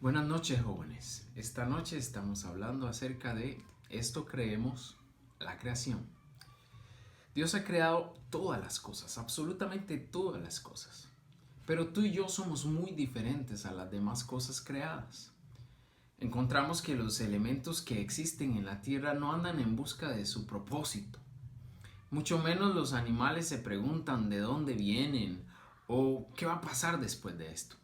Buenas noches, jóvenes. Esta noche estamos hablando acerca de esto creemos, la creación. Dios ha creado todas las cosas, absolutamente todas las cosas. Pero tú y yo somos muy diferentes a las demás cosas creadas. Encontramos que los elementos que existen en la tierra no andan en busca de su propósito. Mucho menos los animales se preguntan de dónde vienen o qué va a pasar después de esto.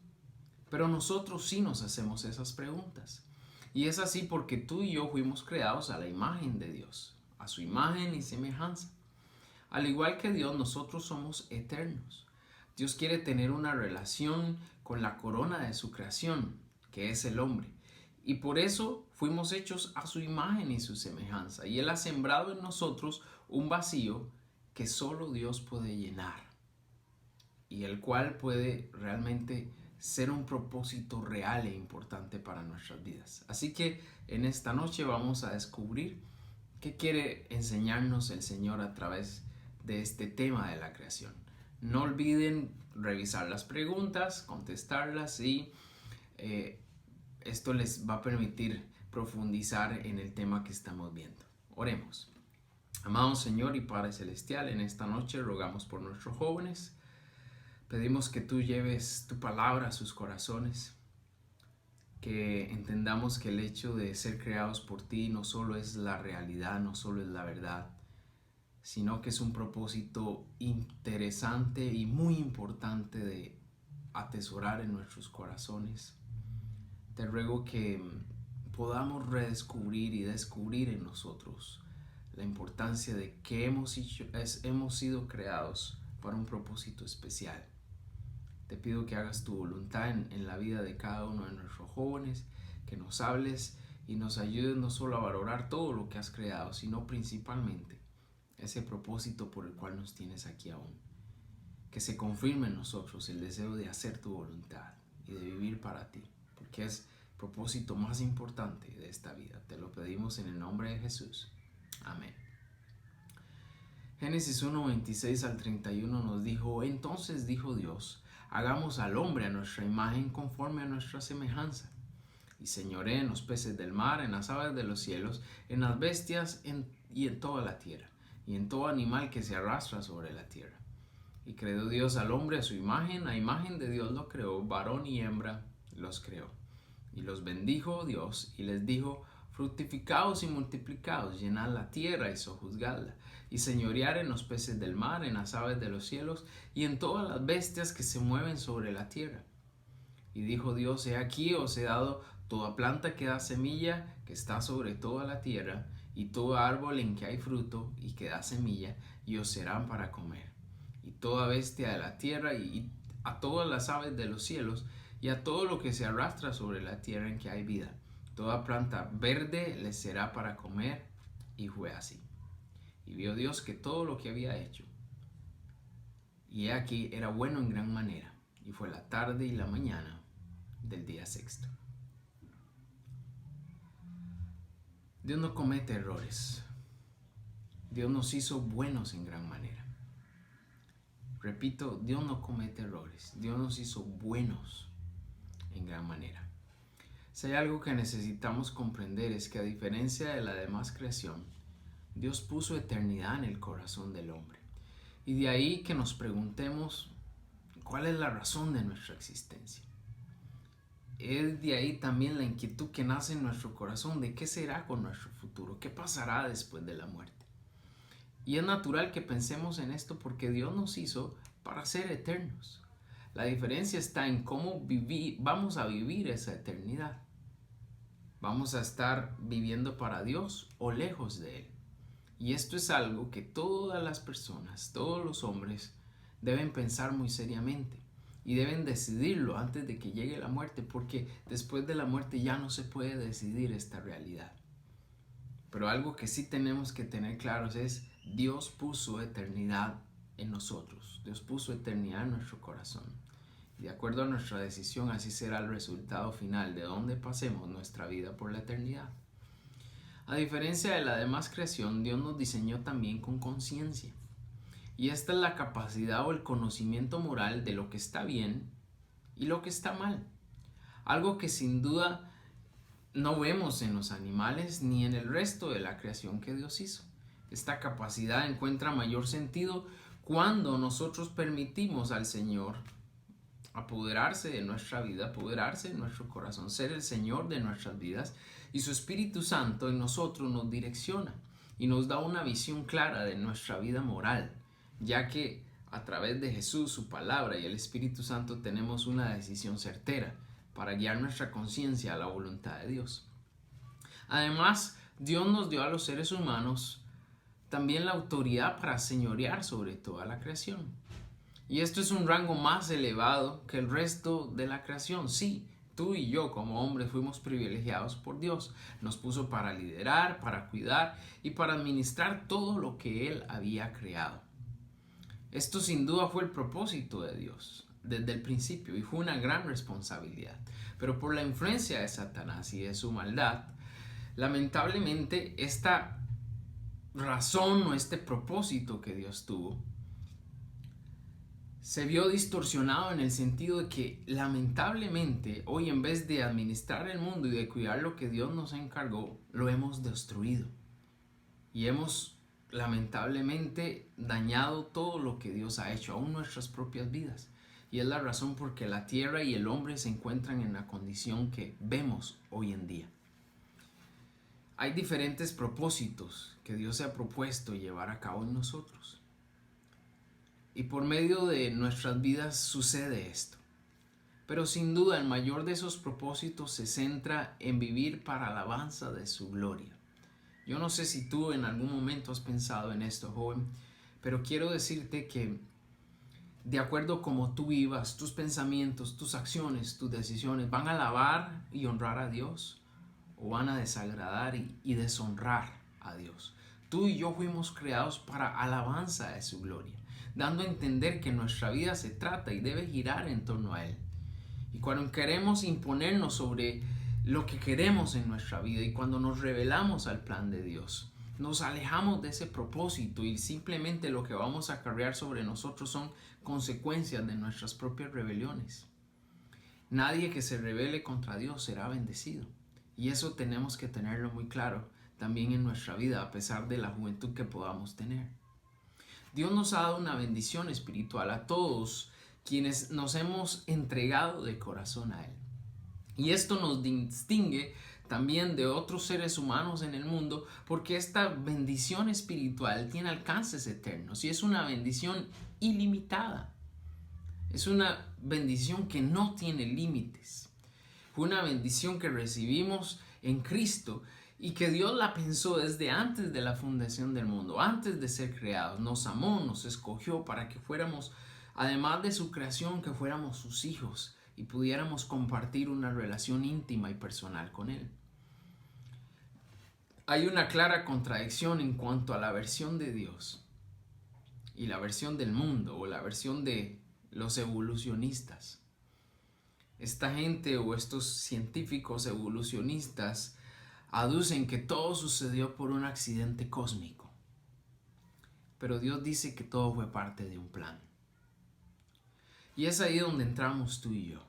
Pero nosotros sí nos hacemos esas preguntas. Y es así porque tú y yo fuimos creados a la imagen de Dios, a su imagen y semejanza. Al igual que Dios, nosotros somos eternos. Dios quiere tener una relación con la corona de su creación, que es el hombre. Y por eso fuimos hechos a su imagen y su semejanza. Y Él ha sembrado en nosotros un vacío que solo Dios puede llenar. Y el cual puede realmente ser un propósito real e importante para nuestras vidas. Así que en esta noche vamos a descubrir qué quiere enseñarnos el Señor a través de este tema de la creación. No olviden revisar las preguntas, contestarlas y esto les va a permitir profundizar en el tema que estamos viendo. Oremos. Amado Señor y Padre Celestial, en esta noche rogamos por nuestros jóvenes. Pedimos que tú lleves tu palabra a sus corazones, que entendamos que el hecho de ser creados por ti no solo es la realidad, no solo es la verdad, sino que es un propósito interesante y muy importante de atesorar en nuestros corazones. Te ruego que podamos redescubrir y descubrir en nosotros la importancia de que hemos sido creados para un propósito especial. Te pido que hagas tu voluntad en la vida de cada uno de nuestros jóvenes, que nos hables y nos ayudes no solo a valorar todo lo que has creado, sino principalmente ese propósito por el cual nos tienes aquí aún. Que se confirme en nosotros el deseo de hacer tu voluntad y de vivir para ti, porque es el propósito más importante de esta vida. Te lo pedimos en el nombre de Jesús. Amén. Génesis 1, 26 al 31 nos dijo: entonces dijo Dios, hagamos al hombre a nuestra imagen conforme a nuestra semejanza, y señoree en los peces del mar, en las aves de los cielos, en las bestias y en toda la tierra, y en todo animal que se arrastra sobre la tierra. Y creó Dios al hombre a su imagen, a imagen de Dios lo creó, varón y hembra los creó. Y los bendijo Dios y les dijo: fructificaos y multiplicaos, llenad la tierra y sojuzgadla, y señorear en los peces del mar, en las aves de los cielos, y en todas las bestias que se mueven sobre la tierra. Y dijo Dios: he aquí os he dado toda planta que da semilla, que está sobre toda la tierra, y todo árbol en que hay fruto y que da semilla, y os serán para comer. Y toda bestia de la tierra, y a todas las aves de los cielos, y a todo lo que se arrastra sobre la tierra en que hay vida. Toda planta verde les será para comer. Y fue así. Y vio Dios que todo lo que había hecho, y he aquí era bueno en gran manera. Y fue la tarde y la mañana del día sexto. Dios no comete errores. Dios nos hizo buenos en gran manera. Repito, Dios no comete errores. Dios nos hizo buenos en gran manera. Si hay algo que necesitamos comprender es que, a diferencia de la demás creación, Dios puso eternidad en el corazón del hombre. Y de ahí que nos preguntemos cuál es la razón de nuestra existencia. Es de ahí también la inquietud que nace en nuestro corazón de qué será con nuestro futuro, qué pasará después de la muerte. Y es natural que pensemos en esto porque Dios nos hizo para ser eternos. La diferencia está en cómo vamos a vivir esa eternidad. ¿Vamos a estar viviendo para Dios o lejos de Él? Y esto es algo que todas las personas, todos los hombres, deben pensar muy seriamente. Y deben decidirlo antes de que llegue la muerte, porque después de la muerte ya no se puede decidir esta realidad. Pero algo que sí tenemos que tener claros es: Dios puso eternidad en nosotros. Dios puso eternidad en nuestro corazón. De acuerdo a nuestra decisión, así será el resultado final de donde pasemos nuestra vida por la eternidad. A diferencia de la demás creación, Dios nos diseñó también con conciencia. Y esta es la capacidad o el conocimiento moral de lo que está bien y lo que está mal. algo que sin duda no vemos en los animales ni en el resto de la creación que Dios hizo. Esta capacidad encuentra mayor sentido cuando nosotros permitimos al Señor apoderarse de nuestra vida, apoderarse de nuestro corazón, ser el Señor de nuestras vidas, y su Espíritu Santo en nosotros nos direcciona y nos da una visión clara de nuestra vida moral, ya que a través de Jesús, su palabra y el Espíritu Santo tenemos una decisión certera para guiar nuestra conciencia a la voluntad de Dios. Además, Dios nos dio a los seres humanos también la autoridad para señorear sobre toda la creación. Y esto es un rango más elevado que el resto de la creación. Sí, tú y yo como hombres fuimos privilegiados por Dios. Nos puso para liderar, para cuidar y para administrar todo lo que Él había creado. Esto sin duda fue el propósito de Dios desde el principio y fue una gran responsabilidad. Pero por la influencia de Satanás y de su maldad, lamentablemente esta razón o este propósito que Dios tuvo se vio distorsionado en el sentido de que lamentablemente hoy, en vez de administrar el mundo y de cuidar lo que Dios nos encargó, lo hemos destruido y hemos lamentablemente dañado todo lo que Dios ha hecho, aún nuestras propias vidas. Y es la razón por que la tierra y el hombre se encuentran en la condición que vemos hoy en día. Hay diferentes propósitos que Dios se ha propuesto llevar a cabo en nosotros. Y por medio de nuestras vidas sucede esto. Pero sin duda el mayor de esos propósitos se centra en vivir para alabanza de su gloria. Yo no sé si tú en algún momento has pensado en esto, joven, pero quiero decirte que de acuerdo como tú vivas, tus pensamientos, tus acciones, tus decisiones, ¿van a alabar y honrar a Dios o van a desagradar y deshonrar a Dios? Tú y yo fuimos creados para alabanza de su gloria, dando a entender que nuestra vida se trata y debe girar en torno a Él. Y cuando queremos imponernos sobre lo que queremos en nuestra vida y cuando nos rebelamos al plan de Dios, nos alejamos de ese propósito y simplemente lo que vamos a acarrear sobre nosotros son consecuencias de nuestras propias rebeliones. Nadie que se rebele contra Dios será bendecido. Y eso tenemos que tenerlo muy claro también en nuestra vida, a pesar de la juventud que podamos tener. Dios nos ha dado una bendición espiritual a todos quienes nos hemos entregado de corazón a Él. Y esto nos distingue también de otros seres humanos en el mundo, porque esta bendición espiritual tiene alcances eternos y es una bendición ilimitada. Es una bendición que no tiene límites. Fue una bendición que recibimos en Cristo y que Dios la pensó desde antes de la fundación del mundo, antes de ser creados. Nos amó, nos escogió para que fuéramos, además de su creación, que fuéramos sus hijos y pudiéramos compartir una relación íntima y personal con Él. Hay una clara contradicción en cuanto a la versión de Dios y la versión del mundo o la versión de los evolucionistas. Esta gente o estos científicos evolucionistas aducen que todo sucedió por un accidente cósmico. Pero Dios dice que todo fue parte de un plan. Y es ahí donde entramos tú y yo.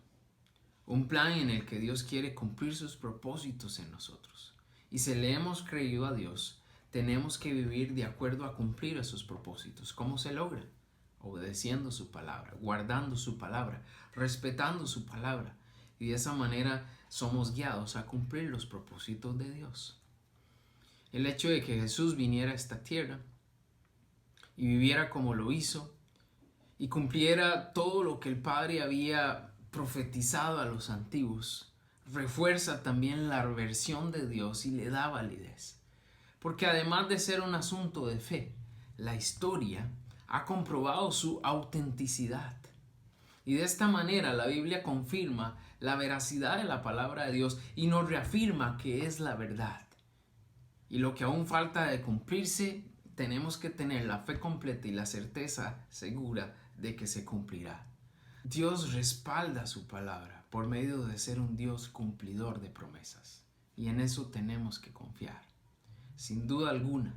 Un plan en el que Dios quiere cumplir sus propósitos en nosotros. Y si le hemos creído a Dios, tenemos que vivir de acuerdo a cumplir esos propósitos. ¿Cómo se logra? Obedeciendo su palabra, guardando su palabra, respetando su palabra. Y de esa manera somos guiados a cumplir los propósitos de Dios. El hecho de que Jesús viniera a esta tierra y viviera como lo hizo y cumpliera todo lo que el Padre había profetizado a los antiguos, refuerza también la versión de Dios y le da validez. Porque además de ser un asunto de fe, la historia ha comprobado su autenticidad. Y de esta manera la Biblia confirma la veracidad de la palabra de Dios y nos reafirma que es la verdad. Y lo que aún falta de cumplirse, tenemos que tener la fe completa y la certeza segura de que se cumplirá. Dios respalda su palabra por medio de ser un Dios cumplidor de promesas. Y en eso tenemos que confiar. Sin duda alguna,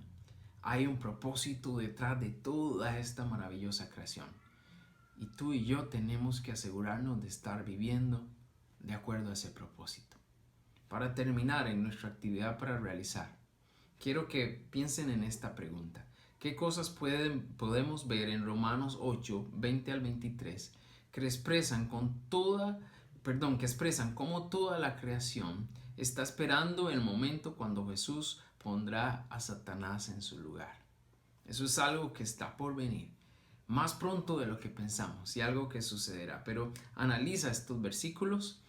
hay un propósito detrás de toda esta maravillosa creación. Y tú y yo tenemos que asegurarnos de estar viviendo de acuerdo a ese propósito. Para terminar en nuestra actividad para realizar, quiero que piensen en esta pregunta. ¿Qué cosas podemos ver en Romanos 8, 20 al 23 que expresan que expresan cómo toda la creación está esperando el momento cuando Jesús pondrá a Satanás en su lugar? Eso es algo que está por venir, más pronto de lo que pensamos y algo que sucederá. Pero analiza estos versículos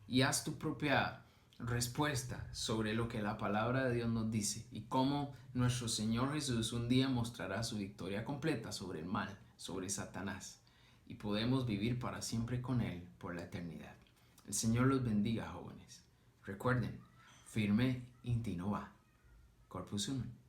y haz tu propia respuesta sobre lo que la palabra de Dios nos dice y cómo nuestro Señor Jesús un día mostrará su victoria completa sobre el mal, sobre Satanás, y podemos vivir para siempre con Él por la eternidad. El Señor los bendiga, jóvenes. Recuerden, firme in ti no va. Corpus Unum.